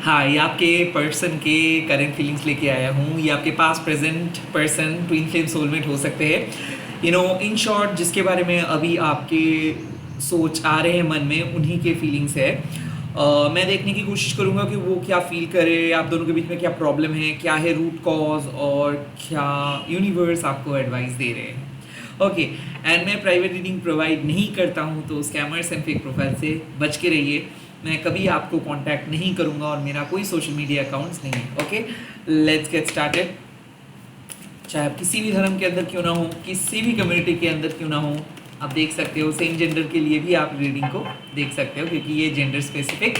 हाँ, ये आपके पर्सन के करंट फीलिंग्स लेके आया हूँ। ये आपके पास present person twin flame soulmate हो सकते हैं। इन शॉर्ट, जिसके बारे में अभी आपके सोच आ रहे हैं मन में, उन्हीं के फीलिंग्स है। मैं देखने की कोशिश करूँगा कि वो क्या फील करे, आप दोनों के बीच में क्या प्रॉब्लम है, क्या है रूट कॉज, और क्या यूनिवर्स आपको एडवाइस दे रहे हैं। ओके। एंड मैं प्राइवेट रीडिंग प्रोवाइड नहीं करता हूँ, तो स्कैमर्स एंड फेक प्रोफाइल से बच के रहिए। मैं कभी आपको कांटेक्ट नहीं करूँगा और मेरा कोई सोशल मीडिया अकाउंट्स नहीं है। Okay, let's get started. चाहे आप किसी भी धर्म के अंदर क्यों ना हो, किसी भी कम्युनिटी के अंदर क्यों ना हो, आप देख सकते हो। सेम जेंडर के लिए भी आप रीडिंग को देख सकते हो, क्योंकि ये जेंडर स्पेसिफिक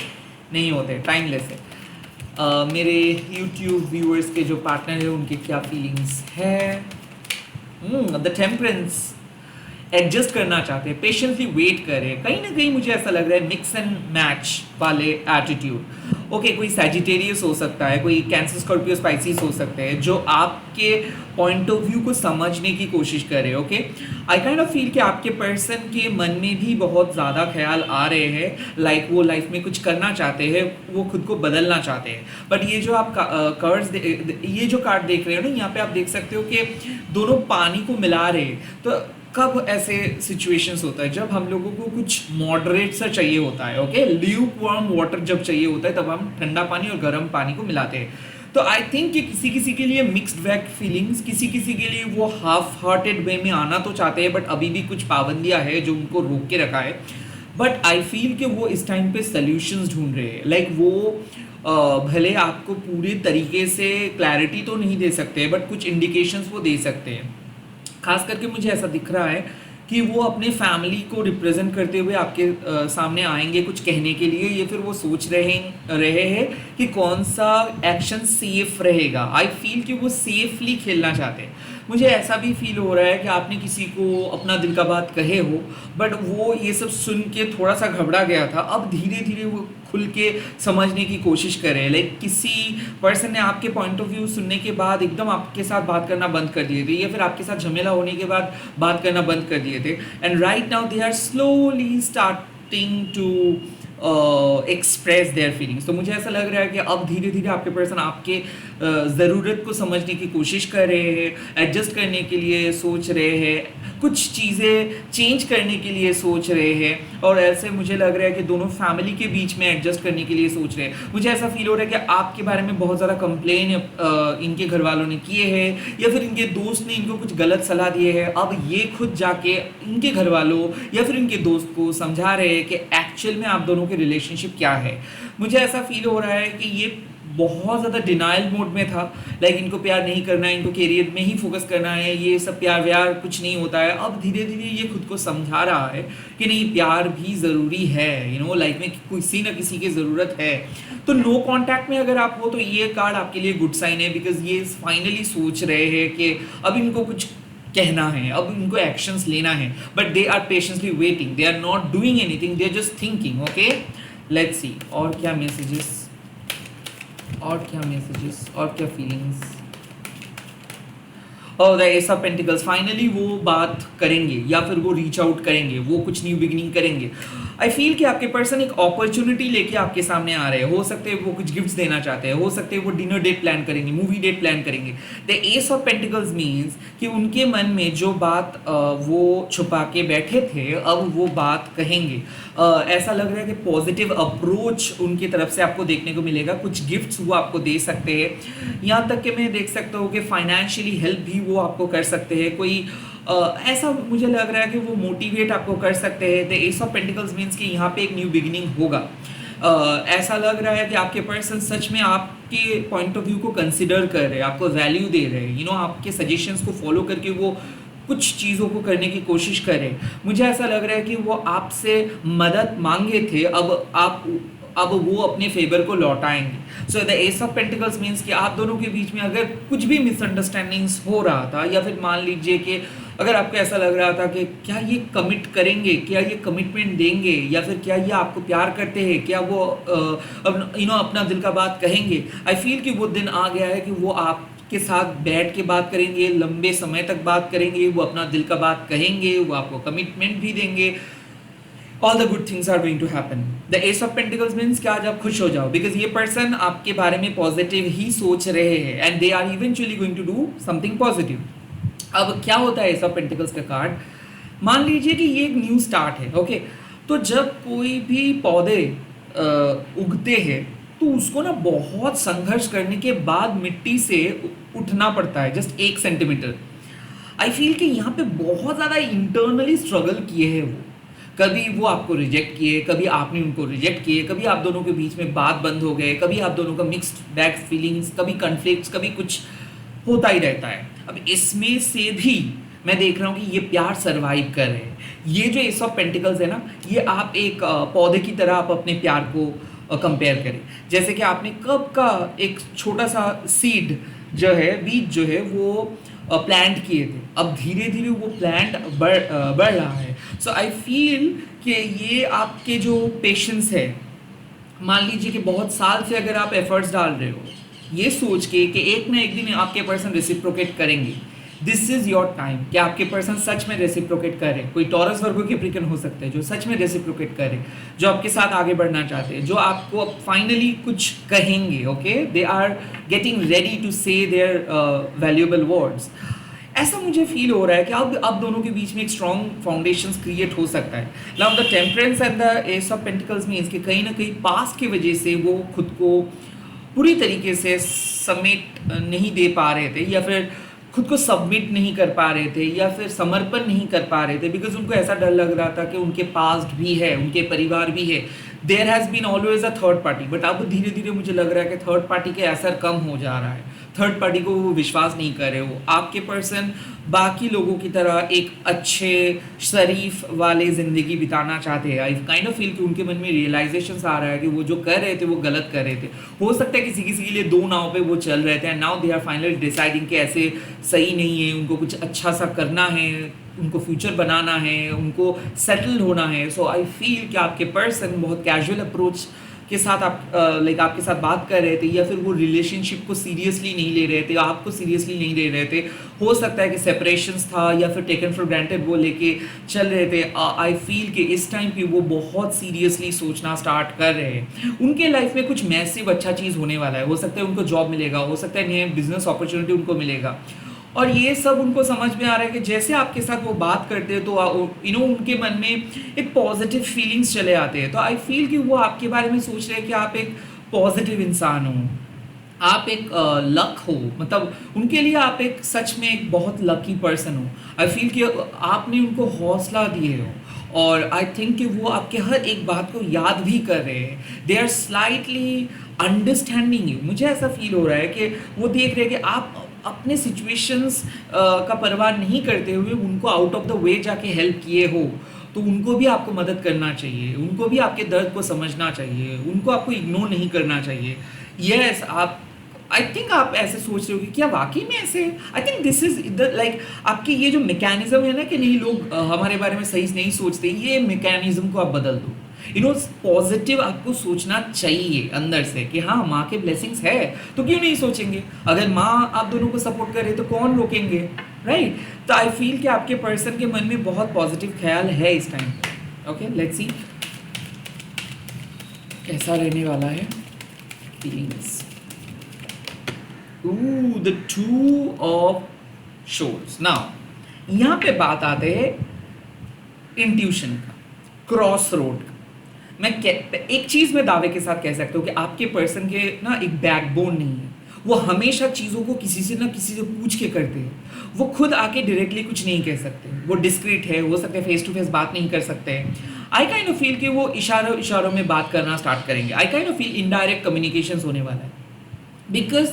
नहीं होते, टाइमलेस है। मेरे यूट्यूब व्यूअर्स के जो पार्टनर है, उनके क्या फीलिंग्स है। द टेम्परेंस एडजस्ट करना चाहते हैं, पेशेंटली वेट करें। कहीं ना कहीं मुझे ऐसा लग रहा है मिक्स एंड मैच वाले एटीट्यूड। ओके, कोई सैजिटेरियस हो सकता है, कोई कैंसर, स्कॉर्पियो, स्पाइसिस हो सकते हैं, जो आपके पॉइंट ऑफ व्यू को समझने की कोशिश करें। Okay, I kind of feel कि आपके पर्सन के मन में भी बहुत ज़्यादा ख्याल आ रहे हैं, लाइक वो लाइफ में कुछ करना चाहते हैं, वो खुद को बदलना चाहते हैं। बट ये जो आप ये जो कार्ड देख रहे हो ना, यहाँ पे आप देख सकते हो कि दोनों पानी को मिला रहे हैं। तो कब ऐसे सिचुएशंस होता है जब हम लोगों को कुछ मॉडरेट सा चाहिए होता है। ओके, ल्यूक वार्म वाटर जब चाहिए होता है, तब हम ठंडा पानी और गर्म पानी को मिलाते हैं। तो आई थिंक कि किसी किसी के लिए मिक्स्ड बैग फीलिंग्स, किसी किसी के लिए वो हाफ हार्टेड वे में आना तो चाहते हैं, बट अभी भी कुछ पाबंदियां है जो उनको रोक के रखा है। बट आई फील कि वो इस टाइम पे सॉल्यूशंस ढूंढ रहे हैं। लाइक वो भले आपको पूरे तरीके से क्लैरिटी तो नहीं दे सकते, बट कुछ इंडिकेशंस वो दे सकते हैं। खास करके मुझे ऐसा दिख रहा है कि वो अपने फैमिली को रिप्रेजेंट करते हुए आपके सामने आएंगे कुछ कहने के लिए, या फिर वो सोच रहे हैं कि कौन सा एक्शन सेफ रहेगा। आई फील कि वो सेफली खेलना चाहते हैं। मुझे ऐसा भी फील हो रहा है कि आपने किसी को अपना दिल का बात कहे हो, बट वो ये सब सुन के थोड़ा सा घबरा गया था। अब धीरे धीरे वो खुल के समझने की कोशिश करें। लाइक किसी पर्सन ने आपके पॉइंट ऑफ व्यू सुनने के बाद एकदम आपके साथ बात करना बंद कर दिए थे, या फिर आपके साथ झमेला होने के बाद बात करना बंद कर दिए थे। And right now they are slowly starting to express their feelings. तो मुझे ऐसा लग रहा है कि अब धीरे धीरे आपके पर्सन आपके ज़रूरत को समझने की कोशिश कर रहे हैं, एडजस्ट करने के लिए सोच रहे हैं, कुछ चीज़ें चेंज करने के लिए सोच रहे हैं। और ऐसे मुझे लग रहा है कि दोनों फैमिली के बीच में एडजस्ट करने के लिए सोच रहे हैं। मुझे ऐसा फील हो रहा है कि आपके बारे में बहुत ज़्यादा कंप्लेन इनके घर वालों ने किए हैं, या फिर इनके दोस्त ने इनको कुछ गलत सलाह दिए है। अब ये खुद जाके इनके घर वालों या फिर इनके दोस्त को समझा रहे हैं कि एक्चुअल में आप दोनों के रिलेशनशिप क्या है। मुझे ऐसा फील हो रहा है कि ये बहुत ज़्यादा डिनाइल मोड में था। लाइक इनको प्यार नहीं करना है, इनको कैरियर में ही फोकस करना है, ये सब प्यार व्यार कुछ नहीं होता है। अब धीरे धीरे ये खुद को समझा रहा है कि नहीं, प्यार भी ज़रूरी है। लाइफ में किसी ना किसी की ज़रूरत है। तो नो कॉन्टैक्ट में अगर आप हो, तो ये कार्ड आपके लिए गुड साइन है, बिकॉज ये फाइनली सोच रहे हैं कि अब इनको कुछ कहना है, अब इनको एक्शंस लेना है। But they are patiently waiting, they are not doing anything, they are just thinking. Okay, let's see और क्या मैसेजेस, और क्या फीलिंग्स। और the ace of pentacles, finally वो बात करेंगे, या फिर वो रीच आउट करेंगे, वो कुछ न्यू बिगिनिंग करेंगे। आई फील कि आपके पर्सन एक अपॉर्चुनिटी लेके आपके सामने आ रहे हैं। हो सकते हैं वो कुछ गिफ्ट्स देना चाहते हैं, हो सकते हैं वो डिनर डेट प्लान करेंगे, मूवी डेट प्लान करेंगे। The ace of pentacles means कि उनके मन में जो बात वो छुपा के बैठे थे, अब वो बात कहेंगे। ऐसा लग रहा है कि पॉजिटिव अप्रोच उनकी तरफ से आपको देखने को मिलेगा। कुछ गिफ्ट्स वो आपको दे सकते हैं, यहाँ तक कि मैं देख सकता हूँ कि फाइनेंशियली हेल्प भी वो आपको कर सकते हैं। कोई ऐसा मुझे लग रहा है कि वो मोटिवेट आपको कर सकते हैं। The ace of pentacles means कि यहाँ पे एक न्यू बिगिनिंग होगा। ऐसा लग रहा है कि आपके पर्सन सच में आपके पॉइंट ऑफ व्यू को कंसिडर कर रहे हैं, आपको वैल्यू दे रहे हैं। आपके सजेशंस को फॉलो करके वो कुछ चीज़ों को करने की कोशिश करें। मुझे ऐसा लग रहा है कि वो आपसे मदद मांगे थे, अब वो अपने फेवर को लौटाएंगे। So the ace of pentacles means कि आप दोनों के बीच में अगर कुछ भी मिसअंडरस्टैंडिंग्स हो रहा था, या फिर मान लीजिए कि अगर आपको ऐसा लग रहा था कि क्या ये कमिट करेंगे, क्या ये कमिटमेंट देंगे, या फिर क्या ये आपको प्यार करते हैं, क्या वो अपना दिल का बात कहेंगे। आई फील कि वो दिन आ गया है कि वो आपके साथ बैठ के बात करेंगे, लंबे समय तक बात करेंगे, वो अपना दिल का बात कहेंगे, वो आपको कमिटमेंट भी देंगे। All the good things are going to happen. The ace of pentacles means कि आज आप खुश हो जाओ, बिकॉज ये पर्सन आपके बारे में पॉजिटिव ही सोच रहे हैं and they are eventually going to do something positive. अब क्या होता है एस ऑफ पेंटिकल्स का कार्ड, मान लीजिए कि ये एक न्यू स्टार्ट है, ओके। तो जब कोई भी पौधे उगते हैं तो उसको ना बहुत संघर्ष करने के बाद मिट्टी से उठना पड़ता है, जस्ट 1 सेंटीमीटर। आई फील कि यहाँ पे बहुत ज़्यादा इंटरनली स्ट्रगल किए हैं वो। कभी वो आपको रिजेक्ट किए, कभी आपने उनको रिजेक्ट किए, कभी आप दोनों के बीच में बात बंद हो गए, कभी आप दोनों का मिक्स्ड बैग फीलिंग्स, कभी कन्फ्लिक्ट्स, कभी कुछ होता ही रहता है। अब इसमें से भी मैं देख रहा हूँ कि ये प्यार सर्वाइव कर रहे हैं। ये जो एस ऑफ पेंटिकल्स है ना, ये आप एक पौधे की तरह आप अपने प्यार को कंपेयर करें। जैसे कि आपने कब का एक छोटा सा सीड जो है, बीज जो है वो प्लांट किए थे, अब धीरे धीरे वो प्लांट बढ़ रहा है। सो आई फील कि ये आपके जो पेशेंस है, मान लीजिए कि बहुत साल से अगर आप एफर्ट्स डाल रहे हो ये सोच के कि एक ना एक दिन आपके पर्सन रेसिप्रोकेट करेंगे, दिस इज योर टाइम कि आपके पर्सन सच में रेसिप्रोकेट करे। कोई टॉरस वर्गो के प्रिकन हो सकते हैं जो सच में रेसिप्रोकेट करे, जो आपके साथ आगे बढ़ना चाहते हैं, जो आपको फाइनली कुछ कहेंगे, okay, they are getting ready to say their valuable words. ऐसा मुझे फील हो रहा है कि अब दोनों के बीच में एक स्ट्रॉन्ग फाउंडेशन क्रिएट हो सकता है। Now the temperance and the ace of pentacles means कि कहीं ना कहीं पास्ट की वजह से वो खुद को पूरी तरीके से समेट नहीं दे पा रहे थे, या फिर खुद को सबमिट नहीं कर पा रहे थे, या फिर समर्पण नहीं कर पा रहे थे, बिकॉज उनको ऐसा डर लग रहा था कि उनके पास्ट भी है, उनके परिवार भी है, there has been always a third party. But अब धीरे धीरे मुझे लग रहा है कि थर्ड पार्टी के असर कम हो जा रहा है, थर्ड पार्टी को वो विश्वास नहीं कर रहे हो। आपके पर्सन बाकी लोगों की तरह एक अच्छे शरीफ वाले ज़िंदगी बिताना चाहते हैं। आई काइंड ऑफ फील कि उनके मन में रियलाइजेशन आ रहा है कि वो जो कर रहे थे वो गलत कर रहे थे। हो सकता है किसी किसी के लिए दो नाव पे वो चल रहे थे and now they are finally deciding कि ऐसे सही नहीं है, उनको कुछ अच्छा सा करना है, उनको फ्यूचर बनाना है, उनको सेटल्ड होना है। सो आई फील कि आपके पर्सन बहुत कैजुअल अप्रोच के साथ आप लाइक आपके साथ बात कर रहे थे, या फिर वो रिलेशनशिप को सीरियसली नहीं ले रहे थे, आपको सीरियसली नहीं ले रहे थे। हो सकता है कि सेपरेशंस था या फिर टेकन फॉर ग्रांटेड वो लेके चल रहे थे। आई फील कि इस टाइम पे वो बहुत सीरियसली सोचना स्टार्ट कर रहे हैं। उनके लाइफ में कुछ मैसिव अच्छा चीज़ होने वाला है। हो सकता है उनको जॉब मिलेगा, हो सकता है नए बिजनेस अपॉर्चुनिटी उनको मिलेगा, और ये सब उनको समझ में आ रहा है कि जैसे आपके साथ वो बात करते हैं तो उनके मन में एक पॉजिटिव फीलिंग्स चले आते हैं। तो आई फील कि वो आपके बारे में सोच रहे हैं कि आप एक पॉजिटिव इंसान हो, आप एक लक हो, मतलब उनके लिए आप एक सच में एक बहुत लकी पर्सन हो। आई फील कि आपने उनको हौसला दिए हो, और आई थिंक कि वो आपके हर एक बात को याद भी कर रहे हैं। They are slightly understanding you. मुझे ऐसा फील हो रहा है कि वो देख रहे हैं कि आप अपने सिचुएशंस का परवाह नहीं करते हुए उनको आउट ऑफ द वे जाके हेल्प किए हो, तो उनको भी आपको मदद करना चाहिए, उनको भी आपके दर्द को समझना चाहिए, उनको आपको इग्नोर नहीं करना चाहिए। यस, आप आई थिंक आप ऐसे सोच रहे हो कि क्या वाकई में ऐसे? I think this is the like आपकी ये जो मैकेनिज्म है ना कि नहीं लोग हमारे बारे में सही नहीं सोचते, ये मैकेनिज्म को आप बदल दो। पॉजिटिव आपको सोचना चाहिए अंदर से कि हाँ माँ के ब्लेसिंग्स है तो क्यों नहीं सोचेंगे। अगर माँ आप दोनों को सपोर्ट करे तो कौन रोकेंगे, राइट? तो आई फील कि आपके पर्सन के मन में बहुत पॉजिटिव ख्याल है इस टाइम। ओके, लेट्स सी कैसा रहने वाला है feelings. The 2 of shores. Now यहाँ पे बात आते हैं इंट्यूशन का, क्रॉस रोड का। मैं एक चीज़ में दावे के साथ कह सकता हूँ कि आपके पर्सन के ना एक बैकबोन नहीं है। वो हमेशा चीज़ों को किसी से ना किसी से पूछ के करते हैं। वो खुद आके डायरेक्टली कुछ नहीं कह सकते, वो डिस्क्रीट है, हो सकता है फेस टू फेस बात नहीं कर सकते हैं। आई काइंड ऑफ फील कि वो इशारों में बात करना स्टार्ट करेंगे। I kind of feel indirect communication होने वाला है, बिकॉज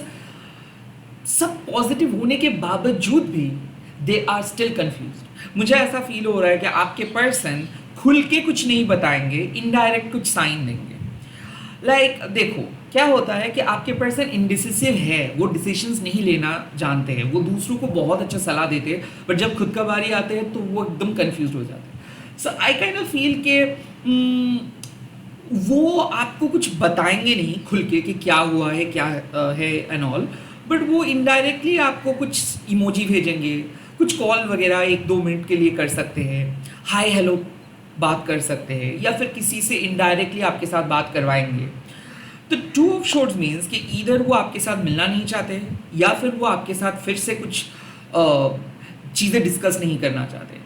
सब पॉजिटिव होने के बावजूद भी दे आर स्टिल कन्फ्यूज्ड। मुझे ऐसा फील हो रहा है कि आपके पर्सन खुल के कुछ नहीं बताएंगे, इनडायरेक्ट कुछ साइन देंगे। लाइक देखो क्या होता है कि आपके पर्सन इनडिसिसिव है, वो डिसीजंस नहीं लेना जानते हैं, वो दूसरों को बहुत अच्छा सलाह देते हैं, बट जब खुद का बारी आते हैं तो वो एकदम कंफ्यूज हो जाते हैं। सो आई काइंड ऑफ फील के वो आपको कुछ बताएंगे नहीं खुल के कि क्या हुआ है, क्या है एंड ऑल, बट वो इनडायरेक्टली आपको कुछ इमोजी भेजेंगे, कुछ कॉल वगैरह 1-2 मिनट के लिए कर सकते हैं, हाय हेलो बात कर सकते हैं या फिर किसी से इनडायरेक्टली आपके साथ बात करवाएंगे। तो टू ऑफ शॉर्ट्स मीन्स कि इधर वो आपके साथ मिलना नहीं चाहते या फिर वो आपके साथ फिर से कुछ चीज़ें डिस्कस नहीं करना चाहते।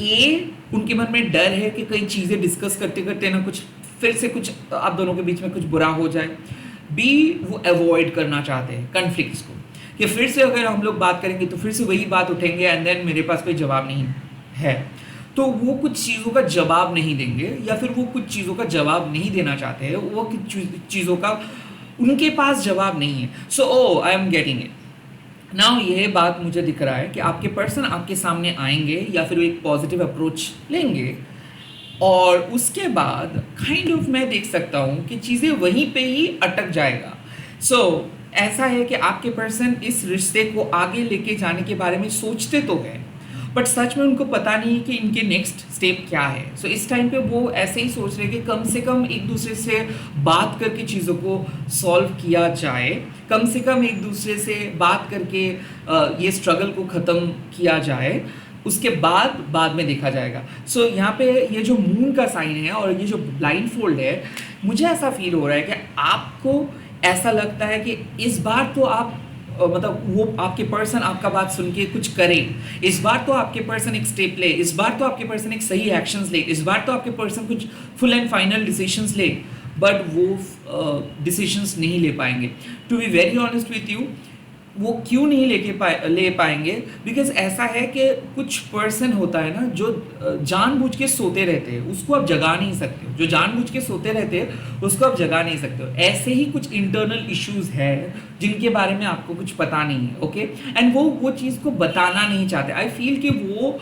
ए, उनके मन में डर है कि कई चीज़ें डिस्कस करते करते ना कुछ फिर से कुछ आप दोनों के बीच में कुछ बुरा हो जाए। बी, वो अवॉइड करना चाहते हैं कन्फ्लिक्ट्स को, कि फिर से अगर हम लोग बात करेंगे तो फिर से वही बात उठेंगे एंड देन मेरे पास कोई जवाब नहीं है, तो वो कुछ चीज़ों का जवाब नहीं देंगे या फिर वो कुछ चीज़ों का जवाब नहीं देना चाहते हैं, वो कुछ चीज़ों का उनके पास जवाब नहीं है। So oh I am getting it now. ये बात मुझे दिख रहा है कि आपके पर्सन आपके सामने आएंगे या फिर वो एक पॉजिटिव अप्रोच लेंगे और उसके बाद काइंड ऑफ मैं देख सकता हूँ कि चीज़ें वहीं पे ही अटक जाएगा। सो ऐसा है कि आपके पर्सन इस रिश्ते को आगे लेके जाने के बारे में सोचते तो हैं बट सच में उनको पता नहीं कि इनके नेक्स्ट स्टेप क्या है। सो इस टाइम पे वो ऐसे ही सोच रहे हैं कि कम से कम एक दूसरे से बात करके चीज़ों को सॉल्व किया जाए, कम से कम एक दूसरे से बात करके ये स्ट्रगल को ख़त्म किया जाए, उसके बाद में देखा जाएगा। सो यहाँ पे ये जो मून का साइन है और ये जो ब्लाइंड फोल्ड है, मुझे ऐसा फील हो रहा है कि आपको ऐसा लगता है कि इस बार तो आप मतलब वो आपके पर्सन आपका बात सुन के कुछ करे, इस बार तो आपके पर्सन एक स्टेप ले, इस बार तो आपके पर्सन एक सही एक्शंस ले, इस बार तो आपके पर्सन कुछ फुल एंड फाइनल डिसीजंस ले, बट वो डिसीजंस नहीं ले पाएंगे। To be very honest with you, वो क्यों नहीं ले पाएंगे? बिकॉज ऐसा है कि कुछ पर्सन होता है ना जो जानबूझ के सोते रहते हैं, उसको आप जगा नहीं सकते हो। जो जानबूझ के सोते रहते हैं उसको आप जगा नहीं सकते हो। ऐसे ही कुछ इंटरनल इश्यूज है जिनके बारे में आपको कुछ पता नहीं है, ओके, एंड वो चीज़ को बताना नहीं चाहते। आई फील कि वो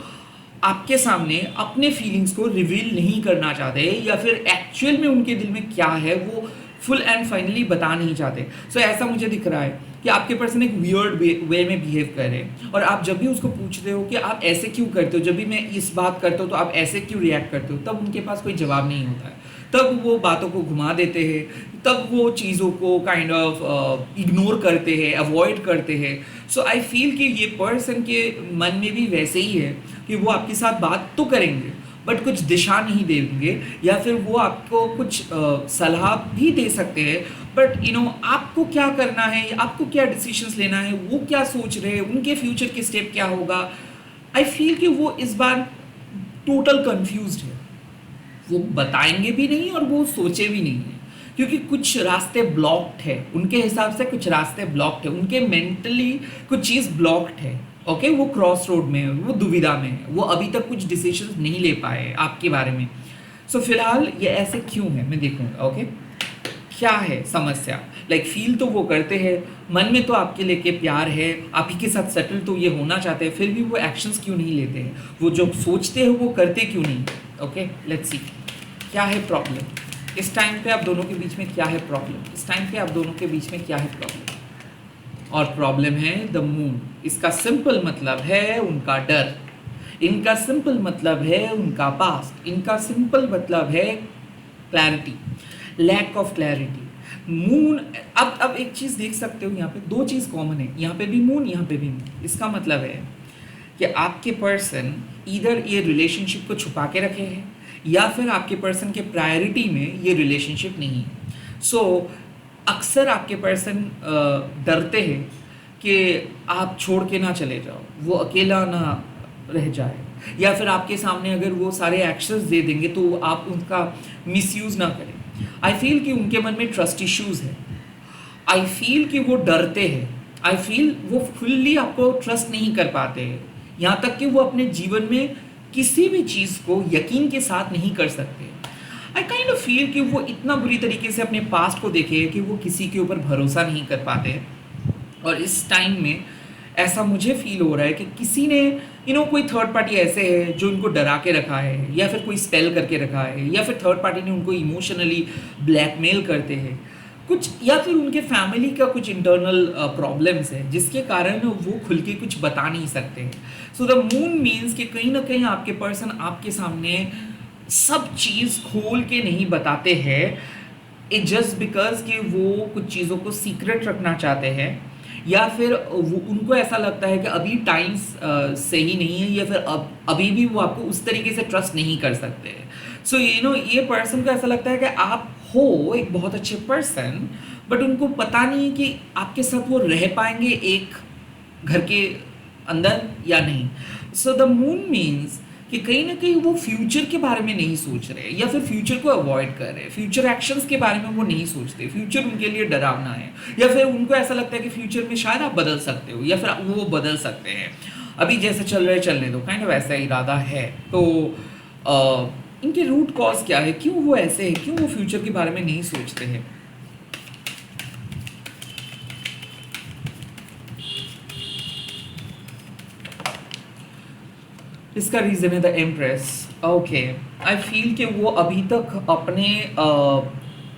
आपके सामने अपने फीलिंग्स को रिवील नहीं करना चाहते या फिर एक्चुअल में उनके दिल में क्या है वो फुल एंड फाइनली बता नहीं चाहते। सो ऐसा मुझे दिख रहा है कि आपके पर्सन एक वियर्ड वे में बिहेव कर रहे हैं और आप जब भी उसको पूछते हो कि आप ऐसे क्यों करते हो, जब भी मैं इस बात करता हूँ तो आप ऐसे क्यों रिएक्ट करते हो, तब उनके पास कोई जवाब नहीं होता है। तब वो बातों को घुमा देते हैं, तब वो चीज़ों को काइंड ऑफ इग्नोर करते हैं, अवॉइड करते हैं। सो आई फील कि ये पर्सन के मन में भी वैसे ही है कि वो आपके साथ बात तो करेंगे बट कुछ दिशा नहीं देंगे या फिर वो आपको कुछ सलाह भी दे सकते हैं, बट आपको क्या करना है, आपको क्या डिसीजंस लेना है, वो क्या सोच रहे हैं, उनके फ्यूचर के स्टेप क्या होगा। आई फील कि वो इस बार टोटल कंफ्यूज्ड है, वो बताएंगे भी नहीं और वो सोचे भी नहीं है क्योंकि कुछ रास्ते ब्लॉक्ड है, उनके हिसाब से कुछ रास्ते ब्लॉक्ड है, उनके मेंटली कुछ चीज़ ब्लॉक्ड है, ओके, वो क्रॉस रोड में है, वो दुविधा में है, वो अभी तक कुछ डिसीजंस नहीं ले पाए आपके बारे में। सो फिलहाल ये ऐसे क्यों है मैं देखूंगा, ओके, क्या है समस्या। लाइक फील तो वो करते हैं, मन में तो आपके लेके प्यार है, आप ही के साथ सेटल तो ये होना चाहते हैं, फिर भी वो एक्शंस क्यों नहीं लेते हैं, वो जो सोचते हैं वो करते क्यों नहीं। ओके, लेट्स सी क्या है प्रॉब्लम इस टाइम पे आप दोनों के बीच में, क्या है प्रॉब्लम इस टाइम पे आप दोनों के बीच में, क्या है प्रॉब्लम। और प्रॉब्लम है द मून। इसका सिंपल मतलब है उनका डर, इनका सिंपल मतलब है उनका पास्ट, इनका सिंपल मतलब है clarity, lack of clarity. Moon, अब एक चीज़ देख सकते हो, यहाँ पे दो चीज़ कॉमन है, यहाँ पे भी मून, यहाँ पे भी मून। इसका मतलब है कि आपके पर्सन इधर ये रिलेशनशिप को छुपा के रखे हैं या फिर आपके पर्सन के प्रायोरिटी में ये रिलेशनशिप नहीं है। सो अक्सर आपके पर्सन डरते हैं कि आप छोड़ के ना चले जाओ, वो अकेला ना रह जाए, या फिर आपके सामने अगर वो सारे एक्शंस दे देंगे तो आप उनका मिसयूज़ ना करें। आई फील कि उनके मन में ट्रस्ट इश्यूज़ है, आई फील कि वो डरते हैं, आई फील वो फुल्ली आपको ट्रस्ट नहीं कर पाते हैं, यहाँ तक कि वो अपने जीवन में किसी भी चीज़ को यकीन के साथ नहीं कर सकते। आई काइंड ऑफ फील कि वो इतना बुरी तरीके से अपने पास्ट को देखे कि वो किसी के ऊपर भरोसा नहीं कर पाते हैं। और इस टाइम में ऐसा मुझे फील हो रहा है कि किसी ने कोई थर्ड पार्टी ऐसे है जो उनको डरा के रखा है या फिर कोई स्पेल करके रखा है या फिर थर्ड पार्टी ने उनको इमोशनली ब्लैकमेल करते हैं कुछ, या फिर उनके फैमिली का कुछ इंटरनल प्रॉब्लम्स है जिसके कारण वो खुल के कुछ बता नहीं सकते हैं। सो द मून मीन्स कि कहीं ना कहीं आपके पर्सन आपके सामने सब चीज़ खोल के नहीं बताते हैं, इट जस्ट बिकॉज कि वो कुछ चीज़ों को सीक्रेट रखना चाहते हैं या फिर उनको ऐसा लगता है कि अभी टाइम सही नहीं है, या फिर अभी भी वो आपको उस तरीके से ट्रस्ट नहीं कर सकते। सो ये पर्सन को ऐसा लगता है कि आप हो एक बहुत अच्छे पर्सन, बट उनको पता नहीं कि आपके साथ वो रह पाएंगे एक घर के अंदर या नहीं। सो द मून मीन्स कि कहीं ना कहीं वो फ्यूचर के बारे में नहीं सोच रहे, या फिर फ्यूचर को अवॉइड कर रहे हैं, फ्यूचर एक्शंस के बारे में वो नहीं सोचते, फ्यूचर उनके लिए डरावना है, या फिर उनको ऐसा लगता है कि फ्यूचर में शायद आप बदल सकते हो, या फिर वो बदल सकते हैं, अभी जैसे चल रहे चलने दो, काइंड ऑफ ऐसा इरादा है। तो इनके रूट कॉज क्या है, क्यों वो ऐसे है, क्यों वो फ्यूचर के बारे में नहीं सोचते हैं? इसका रीजन है the empress. Okay, I feel कि वो अभी तक अपने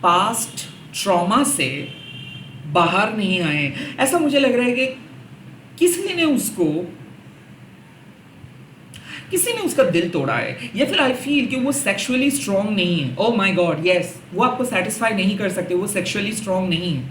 पास्ट ट्रॉमा से बाहर नहीं आए। ऐसा मुझे लग रहा है कि किसी ने उसका दिल तोड़ा है, या फिर आई फील कि वो सेक्सुअली स्ट्रांग नहीं है। ओह माय गॉड, यस, वो आपको सेटिस्फाई नहीं कर सकते, वो सेक्सुअली स्ट्रांग नहीं है।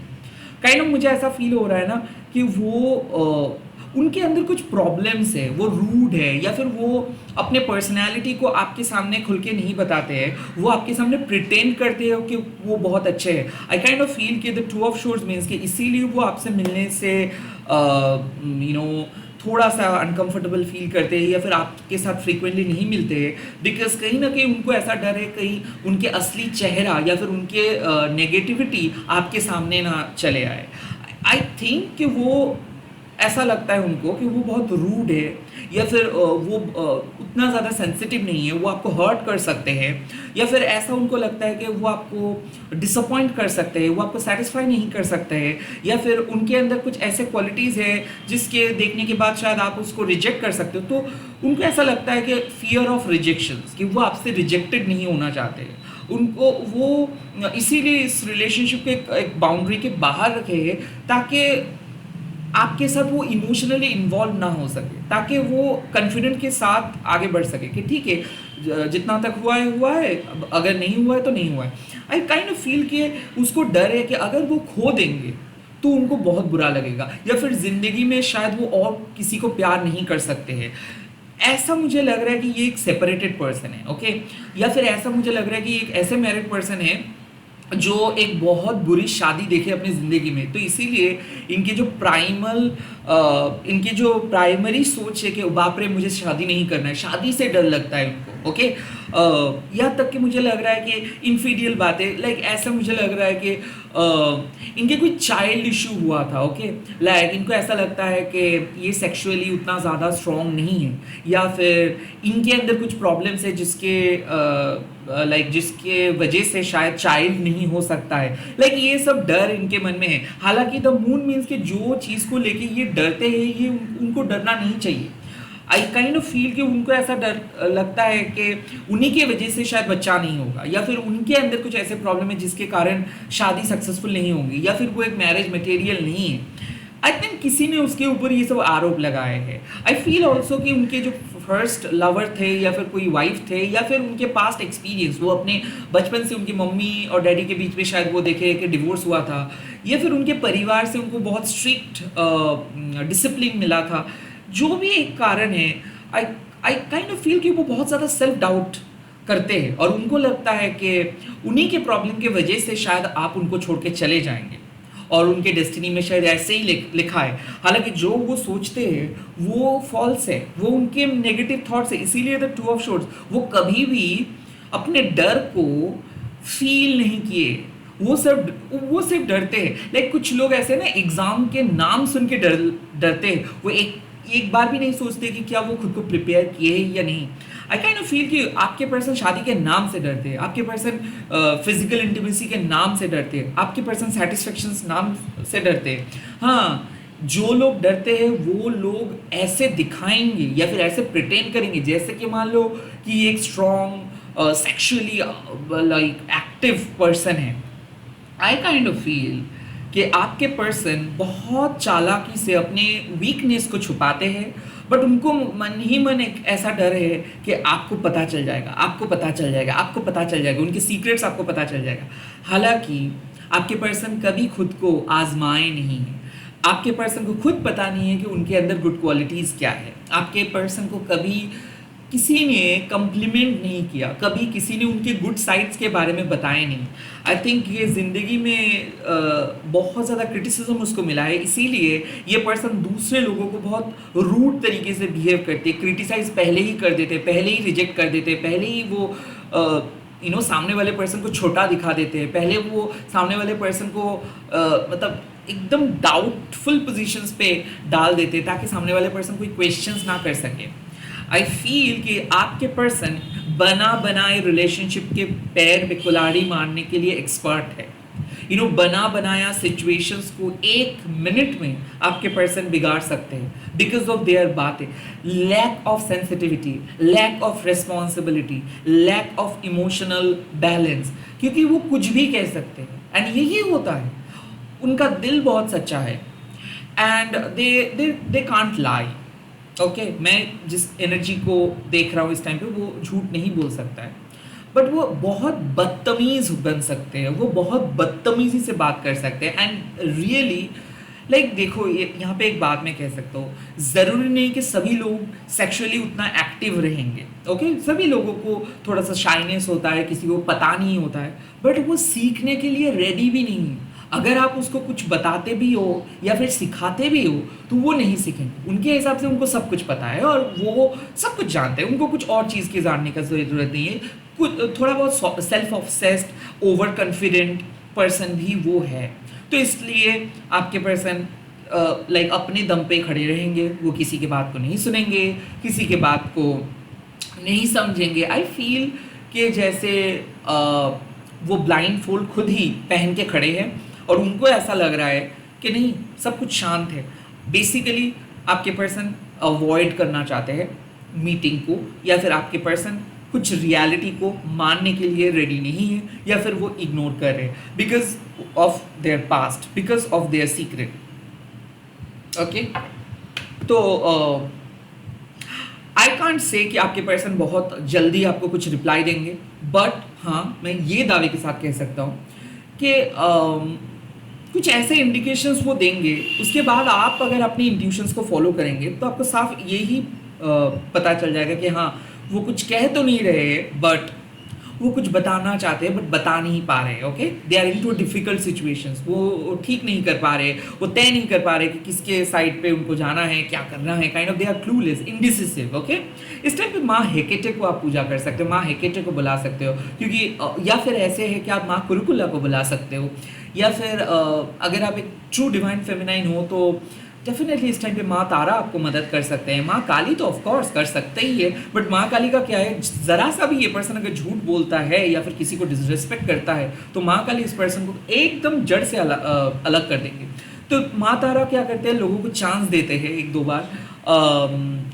काइंड ऑफ मुझे ऐसा फील हो रहा है ना कि वो उनके अंदर कुछ प्रॉब्लम्स है, वो रूड है, या फिर वो अपने पर्सनैलिटी को आपके सामने खुल के नहीं बताते हैं, वो आपके सामने प्रिटेंड करते हैं कि वो बहुत अच्छे हैं। आई काइंड ऑफ फील कि the two of shores means कि इसीलिए वो आपसे मिलने से थोड़ा सा अनकंफर्टेबल फील करते हैं, या फिर आपके साथ फ्रीक्वेंटली नहीं मिलते हैं, बिकॉज कहीं ना कहीं उनको ऐसा डर है कहीं उनके असली चेहरा या फिर उनके नेगेटिविटी आपके सामने ना चले आए। आई थिंक कि वो ऐसा लगता है उनको कि वो बहुत रूड है, या फिर वो उतना ज़्यादा सेंसिटिव नहीं है, वो आपको हर्ट कर सकते हैं, या फिर ऐसा उनको लगता है कि वो आपको डिसअपॉइंट कर सकते हैं, वो आपको सेटिस्फाई नहीं कर सकते हैं, या फिर उनके अंदर कुछ ऐसे क्वालिटीज़ है जिसके देखने के बाद शायद आप उसको रिजेक्ट कर सकते हो। तो उनको ऐसा लगता है कि फियर ऑफ रिजेक्शन, कि वो आपसे रिजेक्टेड नहीं होना चाहते हैं, उनको वो इसीलिए इस रिलेशनशिप के एक बाउंड्री के बाहर रखे हैं, ताकि आपके साथ वो इमोशनली इन्वॉल्व ना हो सके, ताकि वो कॉन्फिडेंट के साथ आगे बढ़ सके कि ठीक है जितना तक हुआ है, अगर नहीं हुआ है तो नहीं हुआ है। आई काइंड ऑफ फील कि उसको डर है कि अगर वो खो देंगे तो उनको बहुत बुरा लगेगा, या फिर ज़िंदगी में शायद वो और किसी को प्यार नहीं कर सकते हैं। ऐसा मुझे लग रहा है कि ये एक सेपरेटेड पर्सन है, ओके, या फिर ऐसा मुझे लग रहा है कि एक ऐसे मैरिड पर्सन है जो एक बहुत बुरी शादी देखे अपनी ज़िंदगी में, तो इसीलिए इनकी जो प्राइमरी सोच है कि बाप रे मुझे शादी नहीं करना है, शादी से डर लगता है उनको, ओके। यहाँ तक कि मुझे लग रहा है कि इनफीडियल बातें, लाइक ऐसा मुझे लग रहा है कि इनके कोई चाइल्ड इशू हुआ था, ओके, लाइक इनको ऐसा लगता है कि ये सेक्सुअली उतना ज़्यादा स्ट्रॉन्ग नहीं है, या फिर इनके अंदर कुछ प्रॉब्लम्स है जिसके वजह से शायद चाइल्ड नहीं हो सकता है, लाइक ये सब डर इनके मन में है। हालांकि द मून मीन्स कि जो चीज़ को लेके ये डरते हैं, ये उनको डरना नहीं चाहिए। आई काइंड ऑफ फील कि उनको ऐसा डर लगता है कि उन्हीं की वजह से शायद बच्चा नहीं होगा, या फिर उनके अंदर कुछ ऐसे प्रॉब्लम है जिसके कारण शादी सक्सेसफुल नहीं होगी, या फिर वो एक मैरिज मटेरियल नहीं है। आई थिंक किसी ने उसके ऊपर ये सब आरोप लगाए हैं। आई फील ऑल्सो कि उनके जो फर्स्ट लवर थे, या फिर कोई वाइफ थे, या फिर उनके पास्ट एक्सपीरियंस, वो अपने बचपन से उनकी मम्मी और डैडी के बीच में शायद वो देखे कि डिवोर्स हुआ था, या फिर उनके परिवार से उनको बहुत स्ट्रिक्ट डिसिप्लिन मिला था। जो भी एक कारण है, आई काइंड ऑफ फील कि वो बहुत ज़्यादा सेल्फ डाउट करते हैं, और उनको लगता है कि उन्हीं के प्रॉब्लम की वजह से शायद आप उनको छोड़ के चले जाएंगे, और उनके डेस्टिनी में शायद ऐसे ही लिखा है। हालांकि जो वो सोचते हैं वो फॉल्स है, वो उनके नेगेटिव थॉट्स है। इसीलिए द टू ऑफ शोर्ड्स, वो कभी भी अपने डर को फील नहीं किए, वो सिर्फ डरते हैं। लाइक कुछ लोग ऐसे ना एग्जाम के नाम सुन के डरते हैं, वो एक बार भी नहीं सोचते कि क्या वो खुद को प्रिपेयर किए या नहीं। आई काइंड ऑफ फील कि आपके पर्सन शादी के नाम से डरते हैं, आपके पर्सन फिजिकल इंटीमेसी के नाम से डरते हैं, आपके पर्सन सेटिस्फेक्शन नाम से डरते हैं। हाँ, जो लोग डरते हैं वो लोग ऐसे दिखाएंगे या फिर ऐसे प्रिटेंड करेंगे जैसे कि मान लो कि एक strong sexually like active person है। आई काइंड ऑफ फील कि आपके पर्सन बहुत चालाकी से अपने वीकनेस को छुपाते हैं, बट उनको मन ही मन एक ऐसा डर है कि आपको पता चल जाएगा, आपको पता चल जाएगा, आपको पता चल जाएगा, उनके सीक्रेट्स आपको पता चल जाएगा। हालांकि आपके पर्सन कभी खुद को आजमाए नहीं है, आपके पर्सन को खुद पता नहीं है कि उनके अंदर गुड क्वालिटीज़ क्या है। आपके पर्सन को कभी किसी ने कम्प्लीमेंट नहीं किया, कभी किसी ने उनके गुड साइड्स के बारे में बताए नहीं। आई थिंक ये ज़िंदगी में बहुत ज़्यादा क्रिटिसिज्म उसको मिला है, इसीलिए ये पर्सन दूसरे लोगों को बहुत रूड तरीके से बिहेव करते, क्रिटिसाइज पहले ही कर देते, पहले ही रिजेक्ट कर देते, पहले ही वो सामने वाले पर्सन को छोटा दिखा देते हैं, पहले वो सामने वाले पर्सन को मतलब एकदम डाउटफुल पोजीशंस पे डाल देते ताकि सामने वाले पर्सन कोई क्वेश्चंस ना कर सके। आई फील कि आपके पर्सन बना बनाए रिलेशनशिप के पैर पे कुल्हाड़ी मारने के लिए एक्सपर्ट है। बना बनाया सिचुएशंस को 1 मिनट में आपके पर्सन बिगाड़ सकते हैं बिकॉज ऑफ देयर बातें, lack of sensitivity, lack of responsibility, lack of emotional balance, क्योंकि वो कुछ भी कह सकते हैं एंड यही होता है। उनका दिल बहुत सच्चा है and they can't lie. Okay, मैं जिस एनर्जी को देख रहा हूँ इस टाइम पे, वो झूठ नहीं बोल सकता है, बट वो बहुत बदतमीज़ बन सकते हैं, वो बहुत बदतमीज़ी से बात कर सकते हैं एंड रियली लाइक देखो, यहाँ पे एक बात मैं कह सकता हूँ, ज़रूरी नहीं कि सभी लोग सेक्सुअली उतना एक्टिव रहेंगे। ओके, सभी लोगों को थोड़ा सा शाइनेस होता है, किसी को पता नहीं होता है, बट वो सीखने के लिए रेडी भी नहीं है। अगर आप उसको कुछ बताते भी हो या फिर सिखाते भी हो तो वो नहीं सीखेंगे। उनके हिसाब से उनको सब कुछ पता है और वो सब कुछ जानते हैं, उनको कुछ और चीज़ की जानने का ज़रूरत नहीं है। कुछ थोड़ा बहुत self obsessed, over confident person भी वो है, तो इसलिए आपके पर्सन लाइक अपने दम पे खड़े रहेंगे, वो किसी की बात को नहीं सुनेंगे, किसी के बात को नहीं समझेंगे। आई फील कि जैसे वो ब्लाइंड फोल्ड खुद ही पहन के खड़े हैं और उनको ऐसा लग रहा है कि नहीं, सब कुछ शांत है। बेसिकली आपके पर्सन अवॉइड करना चाहते हैं मीटिंग को, या फिर आपके पर्सन कुछ रियलिटी को मानने के लिए रेडी नहीं है, या फिर वो इग्नोर कर रहे हैं because of there past, because of there secret. Okay, तो आई कांट से कि आपके पर्सन बहुत जल्दी आपको कुछ रिप्लाई देंगे, बट हाँ, मैं ये दावे के साथ कह सकता हूँ कि कुछ ऐसे इंडिकेशंस वो देंगे, उसके बाद आप अगर अपनी इंट्यूशंस को फॉलो करेंगे तो आपको साफ यही पता चल जाएगा कि हाँ, वो कुछ कह तो नहीं रहे बट वो कुछ बताना चाहते हैं बट बता नहीं पा रहे। Okay, they are into difficult situations, वो ठीक नहीं कर पा रहे, वो तय नहीं कर पा रहे कि किसके साइड पे उनको जाना है, क्या करना है, kind of they are clueless, indecisive. Okay, इस टाइम पे माँ हेकेटे को आप पूजा कर सकते हो, माँ हेकेटे को बुला सकते हो, क्योंकि या फिर ऐसे है कि आप माँ कुरुकुला को बुला सकते हो, या फिर अगर आप एक ट्रू डिवाइन फेमिनाइन हो तो डेफिनेटली इस टाइम पे माँ तारा आपको मदद कर सकते हैं। माँ काली तो ऑफ कोर्स कर सकते ही है, बट माँ काली का क्या है, ज़रा सा भी ये पर्सन अगर झूठ बोलता है या फिर किसी को डिसरिस्पेक्ट करता है तो माँ काली इस पर्सन को एकदम जड़ से अलग कर देंगे। तो माँ तारा क्या करते हैं, लोगों को चांस देते हैं 1-2 बार।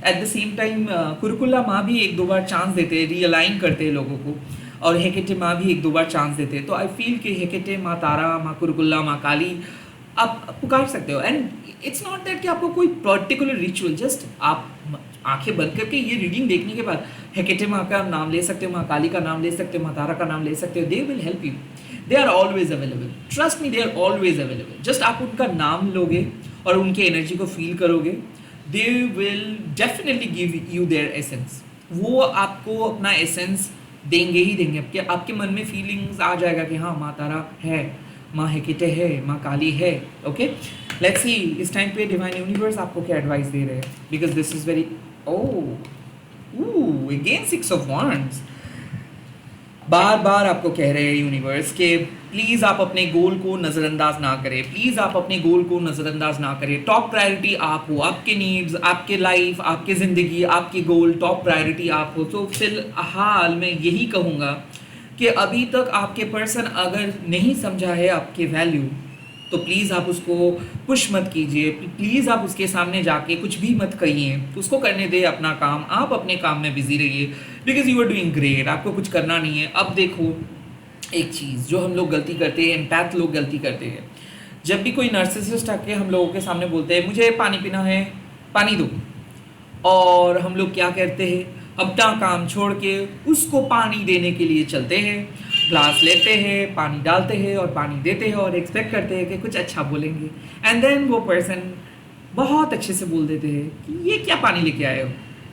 एट द सेम टाइम कुरुकुला माँ भी 1-2 बार चांस देते हैं, रियलाइन करते हैं लोगों को, और हेकेटे माँ भी 1-2 बार चांस देते हैं। तो आई फील कि हेकेटे, माँ तारा, माँ कुरुकुला, माँ काली आप पुकार सकते हो। एंड इट्स नॉट दैट कि आपको कोई पर्टिकुलर रिचुअल, जस्ट आप आंखें बंद करके ये रीडिंग देखने के बाद हेकेटे माँ का नाम ले सकते हो, माँ काली का नाम ले सकते हो, माँ तारा का नाम ले सकते हो। They will help you, they are always available, trust me, they are always available. Just आप उनका नाम लोगे और उनके एनर्जी को फील करोगे, they will definitely give you their essence. वो आपको अपना एसेंस देंगे ही देंगे। आपके मन में फीलिंग्स आ जाएगा कि हाँ, माँ तारा है, माँ हेकेटे है, माँ काली है। ओके, लेट्स सी इस टाइम पे डिवाइन यूनिवर्स आपको क्या एडवाइस दे रहे हैं, because this is very again 6 of wands। बार बार आपको कह रहे हैं यूनिवर्स के प्लीज़ आप अपने गोल को नज़रअंदाज ना करें, प्लीज़ आप अपने गोल को नज़रअंदाज ना करें। टॉप प्रायोरिटी आप हो, आपके नीड्स, आपके लाइफ, आपकी ज़िंदगी, आपकी गोल, टॉप प्रायोरिटी आप हो। तो फिलहाल मैं यही कहूँगा कि अभी तक आपके पर्सन अगर नहीं समझा है आपके वैल्यू, तो प्लीज़ आप उसको पुश मत कीजिए, प्लीज़ आप उसके सामने जाके कुछ भी मत कहिए, उसको करने दे अपना काम, आप अपने काम में बिजी रहिए, because you are doing great, आपको कुछ करना नहीं है। अब देखो एक चीज़ जो हम लोग गलती करते हैं, एम्पैथ लोग गलती करते हैं, जब भी कोई नार्सिसिस्ट आके हम लोगों के सामने बोलते हैं मुझे पानी पीना है, पानी दो, और हम लोग क्या करते हैं, अपना काम छोड़ के उसको पानी देने के लिए चलते हैं। ग्लास लेते हैं, पानी डालते हैं और पानी देते हैं और एक्सपेक्ट करते हैं कि कुछ अच्छा बोलेंगे, एंड देन वो पर्सन बहुत अच्छे से बोल देते हैं कि ये क्या पानी लेके आए हो,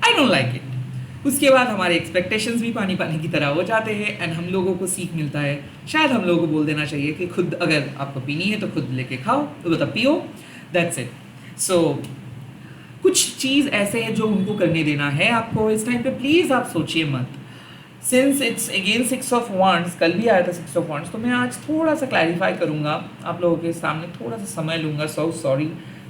आई डोंट लाइक इट। उसके बाद हमारे एक्सपेक्टेशंस भी पानी पानी की तरह हो जाते हैं एंड हम लोगों को सीख मिलता है। शायद हम लोगों को बोल देना चाहिए कि खुद अगर आपको पीनी है तो खुद लेके खाओ, तो मतलब पियो, दैट्स इट। सो कुछ चीज़ ऐसे है जो उनको करने देना है आपको इस टाइम पे, प्लीज़ आप सोचिए मत। Since it's again 6 of Wands, कल भी आया था 6 of Wands, तो मैं आज थोड़ा सा क्लैरिफाई करूँगा आप लोगों के सामने, थोड़ा सा समय लूँगा, सो सॉरी,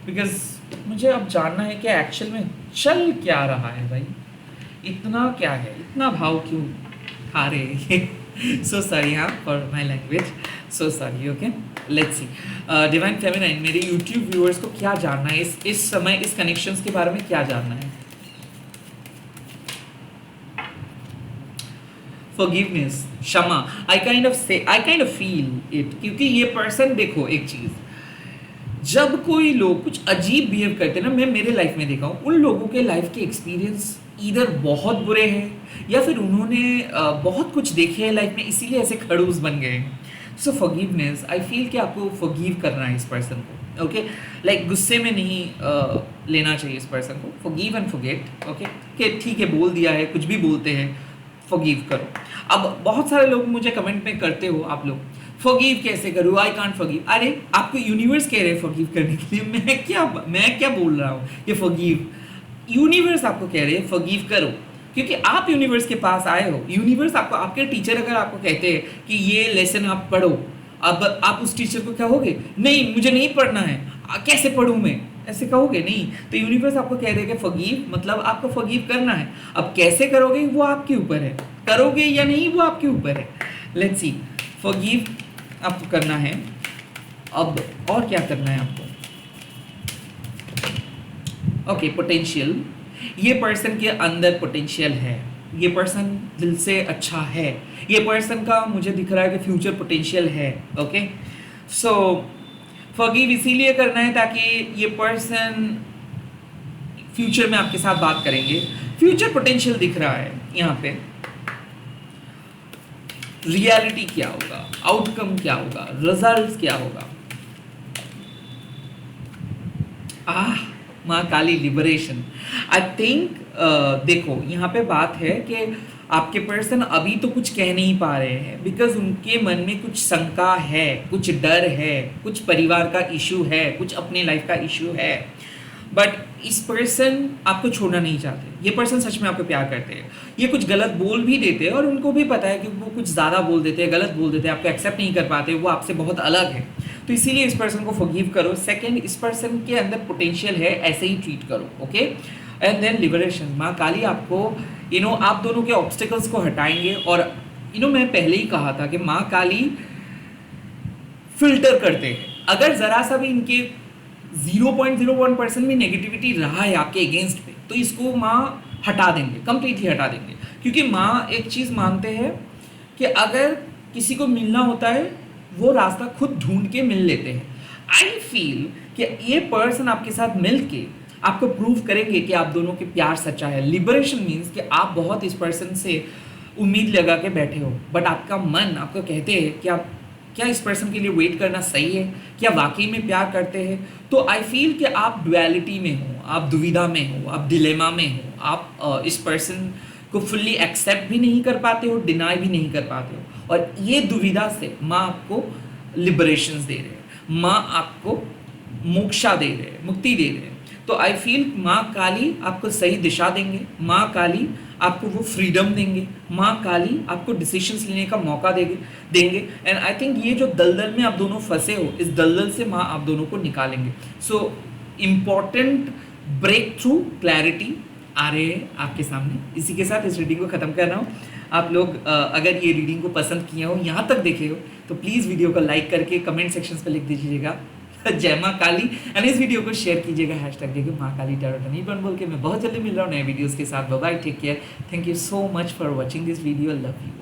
बिकॉज मुझे अब जानना है कि एक्चुअल में चल क्या रहा है भाई, इतना क्या है, इतना भाव क्यों खा रहे हैं। सो सॉरी हाँ for my language, so sorry. Okay, let's C divine feminine, मेरे यूट्यूब व्यूअर्स को क्या जानना है इस समय, इस कनेक्शंस के बारे में क्या जानना है? फॉरगिवनेस, क्षमा, I kind of feel it, क्योंकि ये पर्सन, देखो एक चीज, जब कोई लोग कुछ अजीब बिहेव करते हैं ना, मैं मेरे लाइफ में देखा हूँ, उन लोगों के लाइफ के एक्सपीरियंस इधर बहुत बुरे हैं या फिर उन्होंने बहुत कुछ देखे है लाइफ में, इसीलिए ऐसे खड़ूस बन गए हैं। सो फॉरगिवनेस, आई फील कि आपको फॉरगिव करना है इस पर्सन को। ओके, लाइक गुस्से में नहीं लेना चाहिए इस पर्सन को, फॉरगिव एंड फॉरगेट। ओके, कि ठीक है बोल दिया है, कुछ भी बोलते हैं, फॉरगिव करो। अब बहुत सारे लोग मुझे कमेंट में करते हो आप लोग, फॉरगिव कैसे करूँ, आई कांट फॉरगिव। अरे आपको यूनिवर्स कह रहे हैं फॉरगिव करने के लिए, मैं क्या बोल रहा हूँ ये फॉरगिव, यूनिवर्स आपको कह रहे हैं फॉरगिव करो, क्योंकि आप यूनिवर्स के पास आए हो। यूनिवर्स आपको, आपके टीचर अगर आपको कहते हैं कि ये लेसन आप पढ़ो, अब आप उस टीचर को कहोगे नहीं मुझे नहीं पढ़ना है, कैसे पढ़ूँ मैं, ऐसे कहोगे नहीं। तो यूनिवर्स आपको कह देगा फॉरगिव, मतलब आपको फॉरगिव करना है। अब कैसे करोगे वो आपके ऊपर है, करोगे या नहीं वो आपके ऊपर है। लेट्स सी, फॉरगिव आपको करना है। अब और क्या करना है आपको? ओके, पोटेंशियल, ये पर्सन के अंदर पोटेंशियल है, ये पर्सन दिल से अच्छा है, ये पर्सन का मुझे दिख रहा है कि फ्यूचर पोटेंशियल है। ओके, सो फॉरगिव इसीलिए करना है ताकि ये पर्सन फ्यूचर में आपके साथ बात करेंगे, फ्यूचर पोटेंशियल दिख रहा है यहाँ पे। रियलिटी क्या होगा, आउटकम क्या होगा, रिजल्ट क्या होगा? माँ काली, लिबरेशन। आई थिंक देखो यहाँ पे बात है कि आपके पर्सन अभी तो कुछ कह नहीं पा रहे हैं, बिकॉज उनके मन में कुछ शंका है, कुछ डर है, कुछ परिवार का इशू है, कुछ अपने लाइफ का इशू है। बट इस पर्सन आपको छोड़ना नहीं चाहते, ये पर्सन सच में आपको प्यार करते हैं। ये कुछ गलत बोल भी देते हैं और उनको भी पता है कि वो कुछ ज़्यादा बोल देते हैं, गलत बोल देते हैं, आपको एक्सेप्ट नहीं कर पाते, वो आपसे बहुत अलग है। तो इसीलिए इस पर्सन को फॉरगिव करो। सेकंड, इस पर्सन के अंदर पोटेंशियल है, ऐसे ही ट्रीट करो। ओके, एंड देन लिबरेशन, माँ काली आपको आप दोनों के ऑब्स्टिकल्स को हटाएंगे। और मैं पहले ही कहा था कि माँ काली फिल्टर करते हैं। अगर ज़रा सा भी इनके 0.01% भी नेगेटिविटी रहा है आपके अगेंस्ट पे, तो इसको माँ हटा देंगे, कंप्लीटली हटा देंगे। क्योंकि माँ एक चीज़ मानते हैं कि अगर किसी को मिलना होता है वो रास्ता खुद ढूंढ के मिल लेते हैं। आई फील कि ये पर्सन आपके साथ मिल के आपको प्रूव करेंगे कि आप दोनों के प्यार सच्चा है। लिबरेशन मीन्स कि आप बहुत इस पर्सन से उम्मीद लगा के बैठे हो, बट आपका मन आपको कहते हैं कि आप क्या इस पर्सन के लिए वेट करना सही है, क्या वाकई में प्यार करते हैं। तो आई फील कि आप डुअलिटी में हो, आप दुविधा में हो, आप डिलेमा में हो, आप इस पर्सन को फुल्ली एक्सेप्ट भी नहीं कर पाते हो, डिनाई भी नहीं कर पाते हो। और ये दुविधा से माँ आपको लिबरेशंस दे रहे हैं, माँ आपको मोक्षा दे रहे हैं, मुक्ति दे रहे हैं। तो आई फील माँ काली आपको सही दिशा देंगे, माँ काली आपको वो फ्रीडम देंगे, माँ काली आपको डिसीजंस लेने का मौका देंगे। एंड आई थिंक ये जो दलदल में आप दोनों फंसे हो, इस दलदल से माँ आप दोनों को निकालेंगे। So important breakthrough clarity आ रहे हैं आपके सामने। इसी के साथ इस रीडिंग को ख़त्म कर रहा हूँ। आप लोग अगर ये रीडिंग को पसंद किए हो, यहाँ तक देखे हो, तो प्लीज़ वीडियो को लाइक करके कमेंट सेक्शंस पर लिख दीजिएगा जय माँ काली, एंड इस वीडियो को शेयर कीजिएगा हैशटैग देखिए माँ काली टैरोट बोल के। मैं बहुत जल्दी मिल रहा हूँ नए वीडियोज़ के साथ। Bye bye, take care, thank you so much for watching this video, love you.